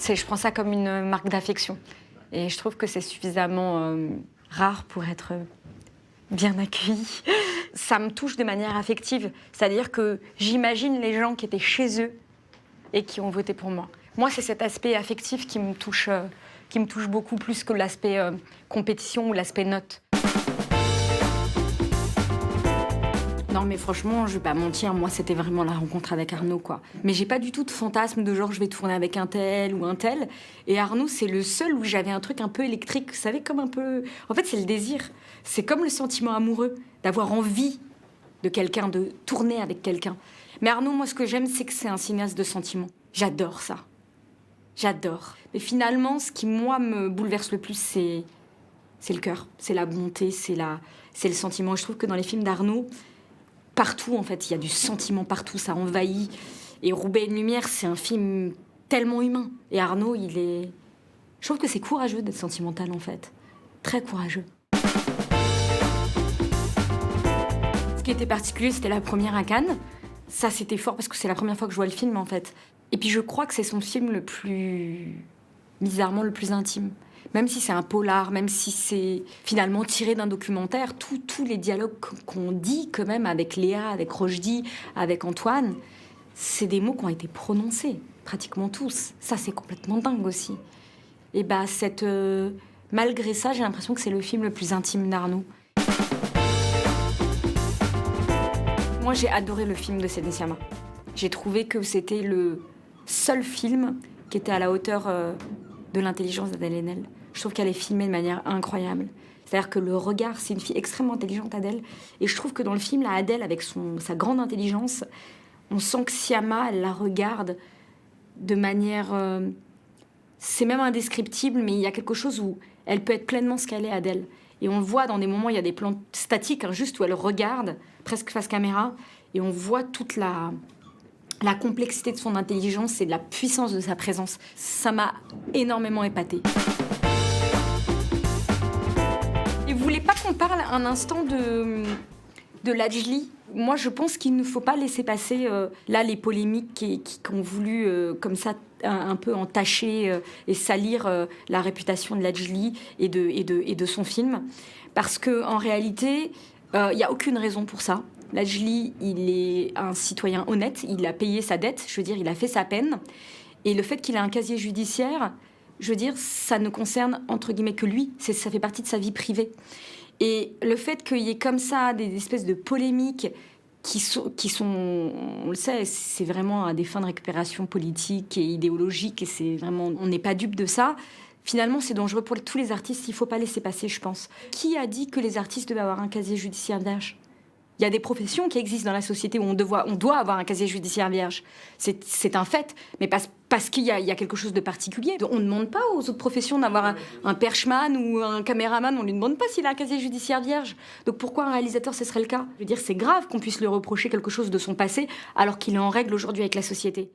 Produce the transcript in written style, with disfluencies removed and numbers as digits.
Je prends ça comme une marque d'affection. Et je trouve que c'est suffisamment rare pour être bien accueilli. Ça me touche de manière affective. C'est-à-dire que j'imagine les gens qui étaient chez eux et qui ont voté pour moi. Moi, c'est cet aspect affectif qui me touche beaucoup plus que l'aspect compétition ou l'aspect note. Non, mais franchement, je vais pas mentir, moi, c'était vraiment la rencontre avec Arnaud, quoi. Mais j'ai pas du tout de fantasme de genre, je vais tourner avec un tel ou un tel. Et Arnaud, c'est le seul où j'avais un truc un peu électrique, vous savez, comme un peu... En fait, c'est le désir. C'est comme le sentiment amoureux, d'avoir envie de quelqu'un, de tourner avec quelqu'un. Mais Arnaud, moi, ce que j'aime, c'est que c'est un cinéaste de sentiments. J'adore ça. J'adore. Mais finalement, ce qui, moi, me bouleverse le plus, c'est le cœur, c'est la bonté, c'est le sentiment. Je trouve que dans les films d'Arnaud, partout, en fait, il y a du sentiment partout, ça envahit. Et Roubaix et une lumière, c'est un film tellement humain. Et Arnaud, je trouve que c'est courageux d'être sentimental, en fait. Très courageux. Ce qui était particulier, c'était la première à Cannes. Ça, c'était fort parce que c'est la première fois que je vois le film, en fait. Et puis, je crois que c'est son film le plus... bizarrement, le plus intime. Même si c'est un polar, même si c'est finalement tiré d'un documentaire, tous les dialogues qu'on dit quand même avec Léa, avec Rochdy, avec Antoine, c'est des mots qui ont été prononcés, pratiquement tous. Ça, c'est complètement dingue aussi. Et bah, malgré ça, j'ai l'impression que c'est le film le plus intime d'Arnaud. Moi, j'ai adoré le film de Céline Sciamma. J'ai trouvé que c'était le seul film qui était à la hauteur de l'intelligence d'Adèle Haenel. Je trouve qu'elle est filmée de manière incroyable. C'est-à-dire que le regard, c'est une fille extrêmement intelligente, Adèle. Et je trouve que dans le film, là, Adèle, avec sa grande intelligence, on sent que Sciamma, elle la regarde de manière... c'est même indescriptible, mais il y a quelque chose où elle peut être pleinement ce qu'elle est, Adèle. Et on le voit dans des moments, il y a des plans statiques, hein, juste où elle regarde, presque face caméra, et on voit toute la complexité de son intelligence et de la puissance de sa présence. Ça m'a énormément épatée. Et vous voulez pas qu'on parle un instant de Lajli ? Moi, je pense qu'il ne faut pas laisser passer là les polémiques qui ont voulu comme ça un peu entacher et salir la réputation de Lajli et de son film, parce que en réalité, il y a aucune raison pour ça. Lajli, il est un citoyen honnête, il a payé sa dette, je veux dire, il a fait sa peine. Et le fait qu'il ait un casier judiciaire, je veux dire, ça ne concerne, entre guillemets, que lui. Ça fait partie de sa vie privée. Et le fait qu'il y ait comme ça des espèces de polémiques qui sont, on le sait, c'est vraiment à des fins de récupération politique et idéologique, et c'est vraiment, on n'est pas dupe de ça. Finalement, c'est dangereux pour tous les artistes, il ne faut pas laisser passer, je pense. Qui a dit que les artistes devaient avoir un casier judiciaire vierge ? Il y a des professions qui existent dans la société où on doit avoir un casier judiciaire vierge. C'est un fait, mais parce qu'il y a quelque chose de particulier. On ne demande pas aux autres professions d'avoir un perchman ou un caméraman, on ne lui demande pas s'il a un casier judiciaire vierge. Donc pourquoi un réalisateur, ce serait le cas ? Je veux dire, c'est grave qu'on puisse lui reprocher quelque chose de son passé alors qu'il est en règle aujourd'hui avec la société.